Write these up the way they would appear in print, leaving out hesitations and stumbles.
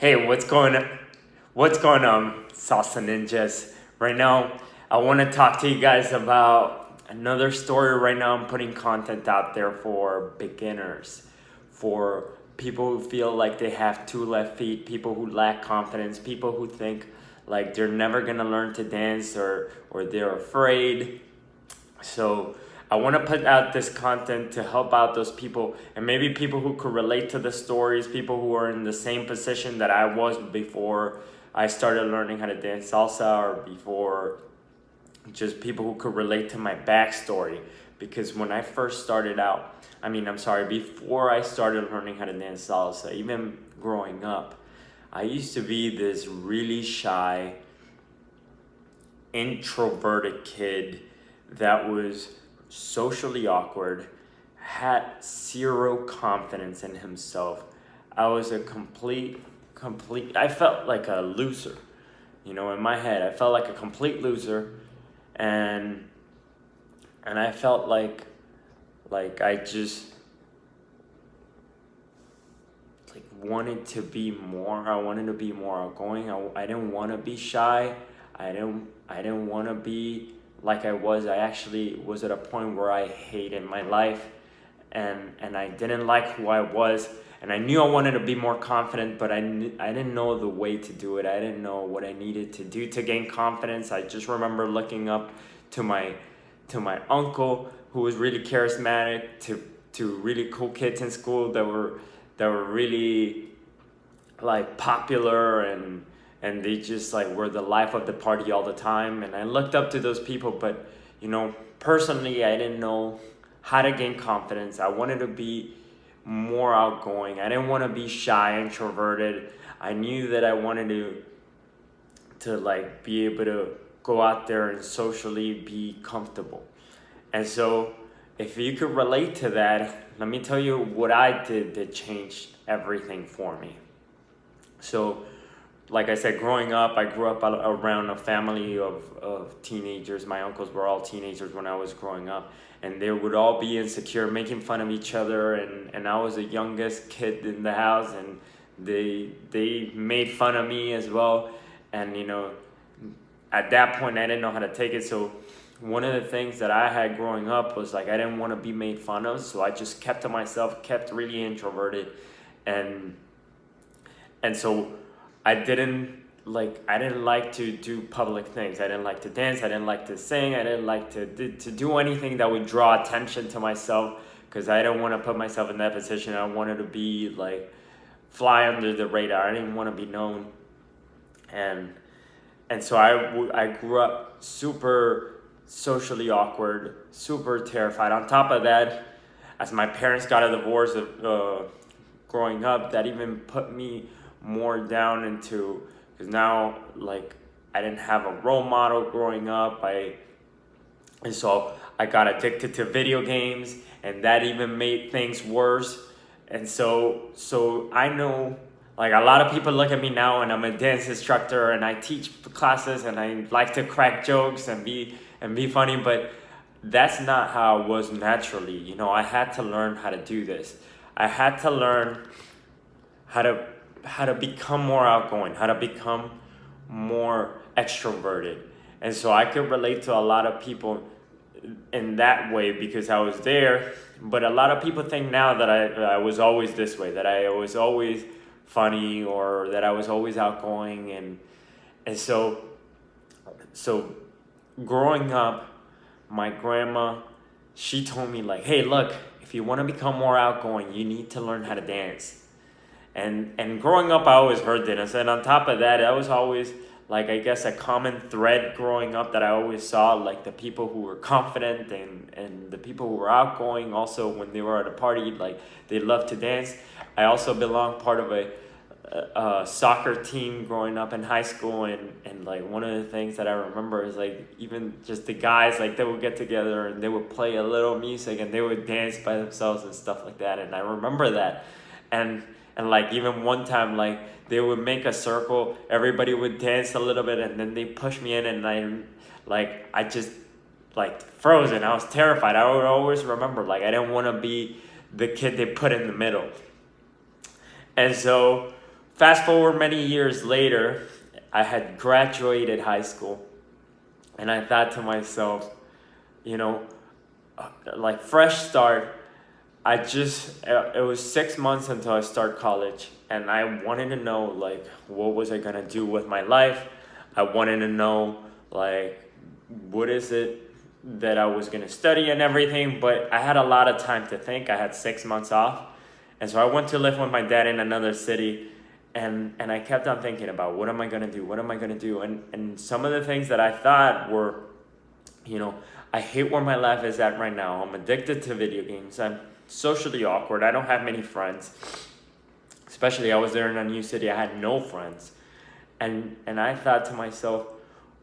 Hey, what's going on, Salsa Ninjas? Right now, I want to talk to you guys about another story. Right now, I'm putting content out there for beginners, for people who feel like they have two left feet, people who lack confidence, people who think like they're never gonna learn to dance or they're afraid. So I want to put out this content to help out those people and maybe people who could relate to the stories, people who are in the same position that I was before I started learning how to dance salsa, or before, just people who could relate to my backstory. Because when I first started out, before I started learning how to dance salsa, even growing up, I used to be this really shy, introverted kid that was socially awkward, had zero confidence in himself. I was a I felt like a loser. In my head, I felt like a complete loser, and I felt like I just wanted to be more. I wanted to be more outgoing. I didn't want to be shy. I didn't want to be like I was. I actually was at a point where I hated my life, and I didn't like who I was, and I knew I wanted to be more confident, but I didn't know the way to do it. I didn't know what I needed to do to gain confidence. I just remember looking up to my uncle, who was really charismatic, to really cool kids in school that were really like popular, and they just like were the life of the party all the time. And I looked up to those people, but personally, I didn't know how to gain confidence. I wanted to be more outgoing. I didn't want to be shy, introverted. I knew that I wanted to like be able to go out there and socially be comfortable. And so if you could relate to that, let me tell you what I did that changed everything for me. So, like I said, growing up, I grew up around a family of teenagers. My uncles were all teenagers when I was growing up, and they would all be insecure, making fun of each other, and I was the youngest kid in the house, and they made fun of me as well. And at that point, I didn't know how to take it. So one of the things that I had growing up was like I didn't want to be made fun of, so I just kept to myself, kept really introverted, and so I didn't like to do public things. I didn't like to dance. I didn't like to sing. I didn't like to do anything that would draw attention to myself, because I didn't want to put myself in that position. I wanted to be like fly under the radar. I didn't want to be known, and so I grew up super socially awkward, super terrified. On top of that, as my parents got a divorce growing up, that even put me more down into, because now like I didn't have a role model growing up. And so I got addicted to video games, and that even made things worse. And so I know, like, a lot of people look at me now, and I'm a dance instructor, and I teach classes, and I like to crack jokes and be funny, but that's not how I was naturally. I had to learn how to do this. I had to learn how to become more outgoing, how to become more extroverted. And so I could relate to a lot of people in that way because I was there. But a lot of people think now that I was always this way, that I was always funny, or that I was always outgoing. And so growing up, my grandma, she told me like, hey, look, if you want to become more outgoing, you need to learn how to dance. And growing up, I always heard this. And on top of that, I was always like, I guess, a common thread growing up that I always saw, like the people who were confident and the people who were outgoing. Also, when they were at a party, like they loved to dance. I also belonged part of a soccer team growing up in high school, and like one of the things that I remember is like even just the guys, like they would get together and they would play a little music and they would dance by themselves and stuff like that. And I remember that. And like even one time, like they would make a circle, everybody would dance a little bit, and then they pushed me in, and I just like froze, and I was terrified. I would always remember, like, I didn't want to be the kid they put in the middle. And so Fast forward many years later, I had graduated high school, and I thought to myself, you know, like fresh start. It was 6 months until I start college, and I wanted to know like what was I gonna do with my life. I wanted to know like what is it that I was gonna study and everything, but I had a lot of time to think. I had 6 months off, and so I went to live with my dad in another city, and I kept on thinking about what am I gonna do? What am I gonna do? And some of the things that I thought were, I hate where my life is at right now. I'm addicted to video games. I'm socially awkward. I don't have many friends. Especially I was there in a new city. I had no friends. And I thought to myself,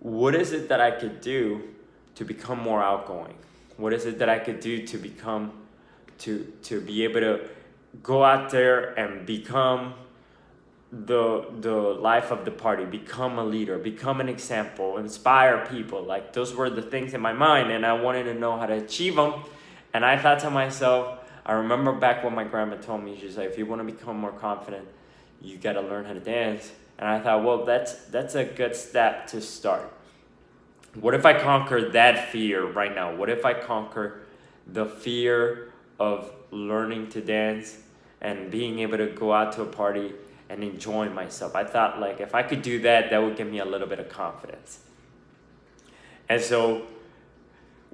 what is it that I could do to become more outgoing? What is it that I could do to become to be able to go out there and become the life of the party, become a leader, become an example, inspire people. Like those were the things in my mind, and I wanted to know how to achieve them. And I thought to myself, I remember back when my grandma told me, she's like, if you want to become more confident, you got to learn how to dance. And I thought, well, that's a good step to start. What if I conquer that fear right now? What if I conquer the fear of learning to dance and being able to go out to a party and enjoy myself? I thought like if I could do that, that would give me a little bit of confidence. And so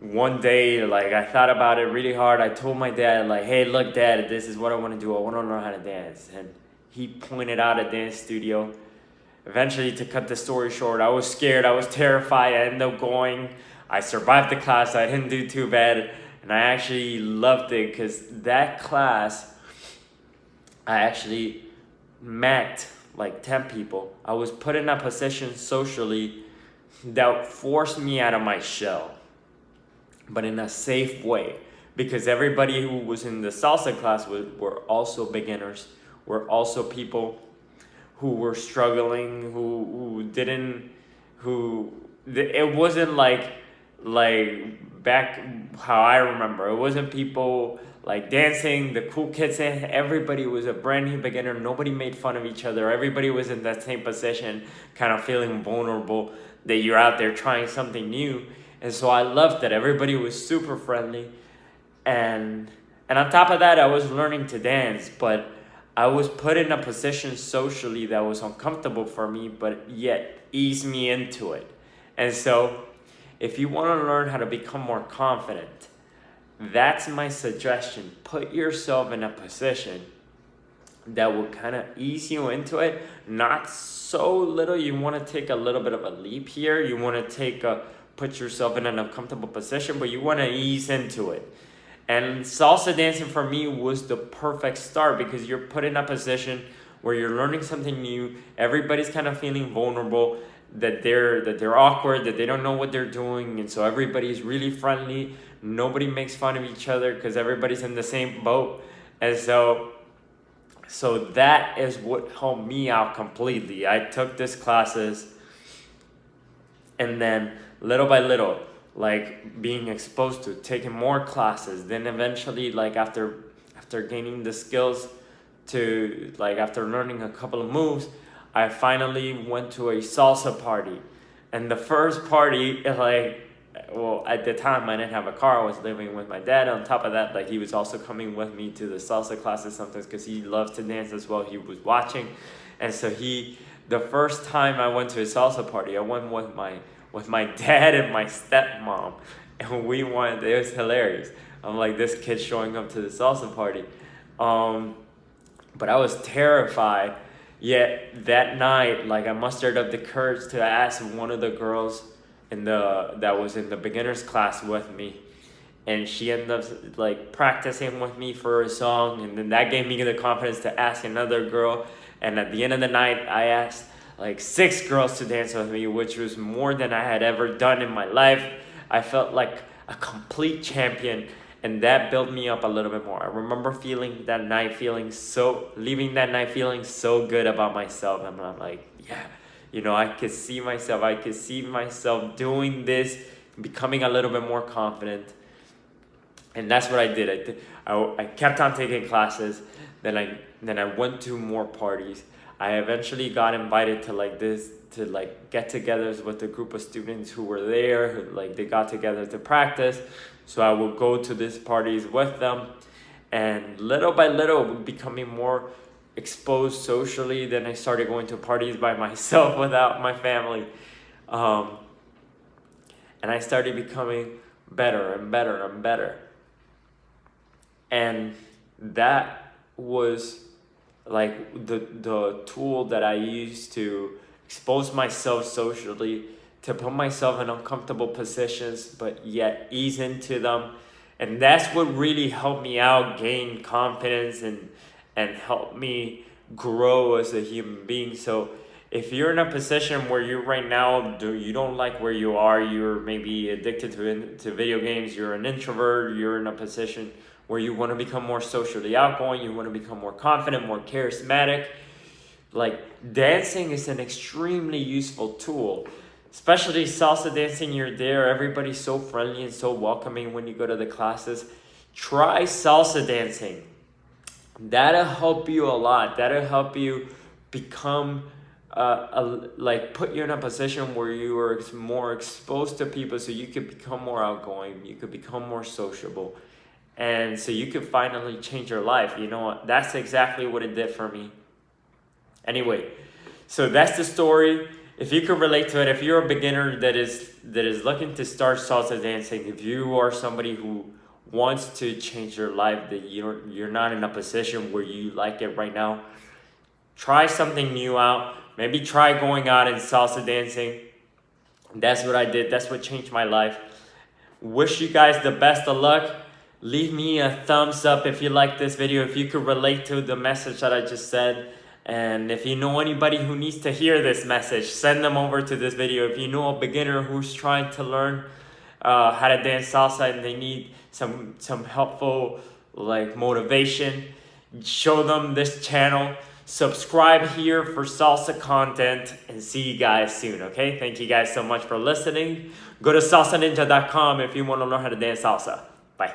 one day, like I thought about it really hard. I told my dad, like, hey, look, Dad, this is what I want to do. I want to learn how to dance. And he pointed out a dance studio. Eventually, to cut the story short, I was scared. I was terrified. I ended up going. I survived the class. I didn't do too bad. And I actually loved it because that class, I actually met like 10 people. I was put in a position socially that forced me out of my shell, but in a safe way, because everybody who was in the salsa class were also beginners, were also people who were struggling, it wasn't like back how I remember. It wasn't people like dancing, the cool kids, and everybody was a brand new beginner. Nobody made fun of each other. Everybody was in that same position, kind of feeling vulnerable that you're out there trying something new. And so I loved that everybody was super friendly. And on top of that, I was learning to dance, but I was put in a position socially that was uncomfortable for me, but yet eased me into it. And so if you want to learn how to become more confident, that's my suggestion. Put yourself in a position that will kind of ease you into it. Not so little. You want to take a little bit of a leap here. You want to put yourself in an uncomfortable position, but you want to ease into it. And salsa dancing for me was the perfect start because you're put in a position where you're learning something new. Everybody's kind of feeling vulnerable, that they're awkward, that they don't know what they're doing, and so everybody's really friendly. Nobody makes fun of each other because everybody's in the same boat. And so that is what helped me out completely. I took these classes, and then little by little, like being exposed to taking more classes, then eventually like after gaining the skills to like after learning a couple of moves, I finally went to a salsa party. And the first party, like, well, at the time I didn't have a car. I was living with my dad. On top of that, like he was also coming with me to the salsa classes sometimes because he loves to dance as well. He was watching. And so the first time I went to a salsa party, I went with my dad and my stepmom, and it was hilarious. I'm like, this kid showing up to the salsa party. But I was terrified, yet that night, like I mustered up the courage to ask one of the girls that was in the beginner's class with me, and she ended up like practicing with me for a song, and then that gave me the confidence to ask another girl, and at the end of the night, I asked like 6 girls to dance with me, which was more than I had ever done in my life. I felt like a complete champion, and that built me up a little bit more. I remember leaving that night feeling so good about myself. And I'm like, yeah, I could see myself doing this, becoming a little bit more confident. And that's what I did. I kept on taking classes. Then I went to more parties. I eventually got invited to get-togethers with a group of students who were there, who they got together to practice. So I would go to these parties with them, and little by little becoming more exposed socially. Then I started going to parties by myself without my family, and I started becoming better and better and better. And that was the tool that I used to expose myself socially, to put myself in uncomfortable positions but yet ease into them. And that's what really helped me out, gain confidence, and help me grow as a human being. So if you're in a position where you right now you don't like where you are, you're maybe addicted to video games, you're an introvert, you're in a position where you want to become more socially outgoing, you want to become more confident, more charismatic, dancing is an extremely useful tool. Especially salsa dancing, you're there, everybody's so friendly and so welcoming when you go to the classes. Try salsa dancing. That'll help you a lot. That'll help you become put you in a position where you are more exposed to people, so you could become more outgoing, you could become more sociable, and so you could finally change your life. You know what? That's exactly what it did for me. Anyway, so that's the story. If you could relate to it, if you're a beginner that is looking to start salsa dancing, if you are somebody who wants to change your life, that you're not in a position where you like it right now, try something new out. Maybe try going out and salsa dancing. That's what I did. That's what changed my life. Wish you guys the best of luck. Leave me a thumbs up if you like this video, if you could relate to the message that I just said. And if you know anybody who needs to hear this message, send them over to this video. If you know a beginner who's trying to learn how to dance salsa and they need some helpful motivation, show them this channel. Subscribe here for salsa content, and see you guys soon, okay? Thank you guys so much for listening. Go to salsaninja.com if you want to learn how to dance salsa. Bye.